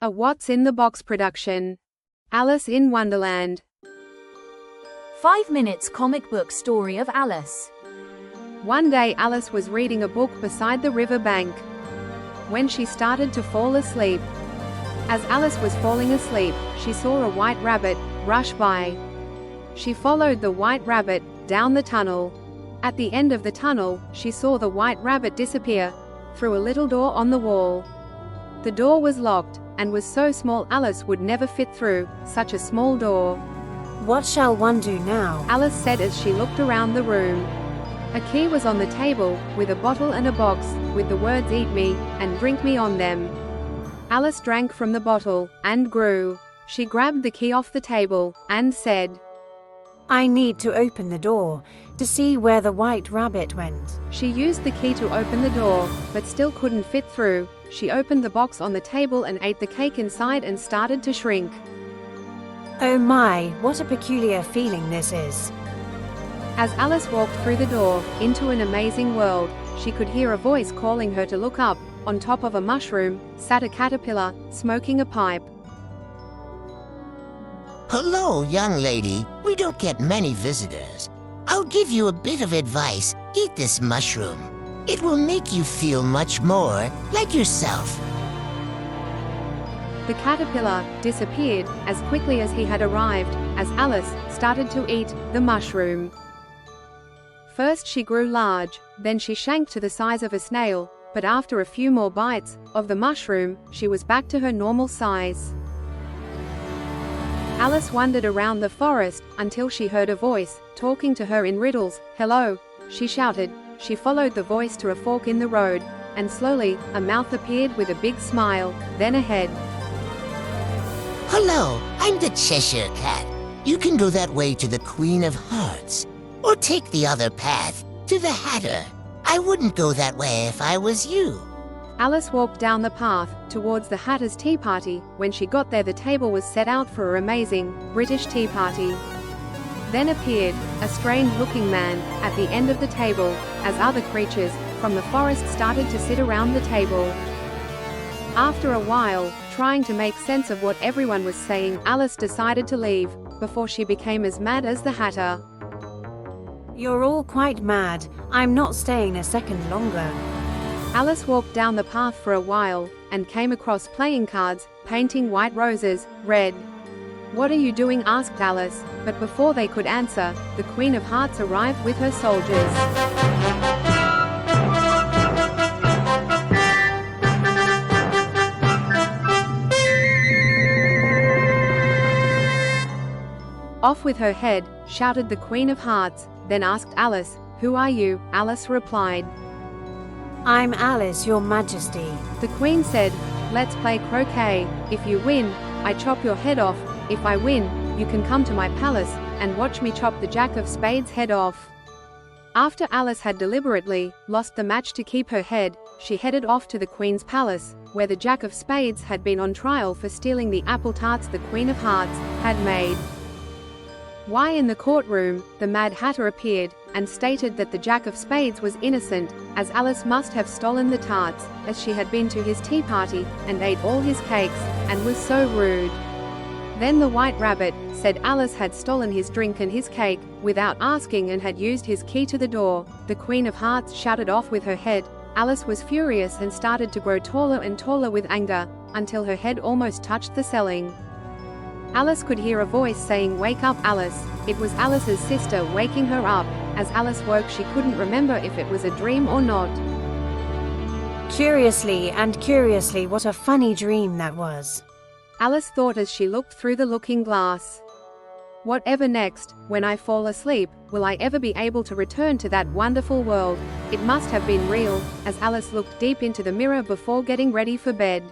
A What's in the Box production. Alice in Wonderland. 5 minutes comic book story of Alice. One day Alice was reading a book beside the river bank when she started to fall asleep. As Alice was falling asleep, she saw a white rabbit rush by. She followed the white rabbit down the tunnel. At the end of the tunnel, she saw the white rabbit disappear through a little door on the wall. The door was locked, and was so small Alice would never fit through such a small door. What shall one do now? Alice said as she looked around the room. A key was on the table, with a bottle and a box, with the words "Eat me" and "Drink me" on them. Alice drank from the bottle, and grew. She grabbed the key off the table, and said, I need to open the door, to see where the white rabbit went. She used the key to open the door, but still couldn't fit through. She opened the box on the table and ate the cake inside and started to shrink. Oh my, what a peculiar feeling this is. As Alice walked through the door, into an amazing world, she could hear a voice calling her to look up. On top of a mushroom sat a caterpillar, smoking a pipe. Hello, young lady. We don't get many visitors. I'll give you a bit of advice. Eat this mushroom. It will make you feel much more like yourself. The caterpillar disappeared as quickly as he had arrived, as Alice started to eat the mushroom. First she grew large, then she shrank to the size of a snail, but after a few more bites of the mushroom, she was back to her normal size. Alice wandered around the forest until she heard a voice talking to her in riddles. Hello, she shouted. She followed the voice to a fork in the road, and slowly, a mouth appeared with a big smile, then a head. Hello, I'm the Cheshire Cat. You can go that way to the Queen of Hearts, or take the other path to the Hare. I wouldn't go that way if I was you. Alice walked down the path towards the Hatter's tea party. When she got there, the table was set out for her amazing British tea party. Then appeared a strange-looking man at the end of the table, as other creatures from the forest started to sit around the table. After a while, trying to make sense of what everyone was saying, Alice decided to leave before she became as mad as the Hatter. You're all quite mad. I'm not staying a second longer. Alice walked down the path for a while, and came across playing cards, painting white roses red. What are you doing? asked Alice, but before they could answer, the Queen of Hearts arrived with her soldiers. Off with her head, shouted the Queen of Hearts, then asked Alice, Who are you? Alice replied, I'm Alice, your majesty. The Queen said, Let's play croquet. If you win, I chop your head off. If I win, you can come to my palace and watch me chop the Jack of Spades' head off. After Alice had deliberately lost the match to keep her head, she headed off to the Queen's palace, where the Jack of Spades had been on trial for stealing the apple tarts the Queen of Hearts had made. Why in the courtroom, the Mad Hatter appeared, and stated that the Jack of Spades was innocent, as Alice must have stolen the tarts, as she had been to his tea party, and ate all his cakes, and was so rude. Then the White Rabbit said Alice had stolen his drink and his cake, without asking, and had used his key to the door. The Queen of Hearts shouted off with her head. Alice was furious and started to grow taller and taller with anger, until her head almost touched the ceiling. Alice could hear a voice saying, Wake up, Alice. It was Alice's sister waking her up. As Alice woke, she couldn't remember if it was a dream or not. Curiously, what a funny dream that was. Alice thought as she looked through the looking glass. Whatever next, when I fall asleep, will I ever be able to return to that wonderful world? It must have been real, as Alice looked deep into the mirror before getting ready for bed.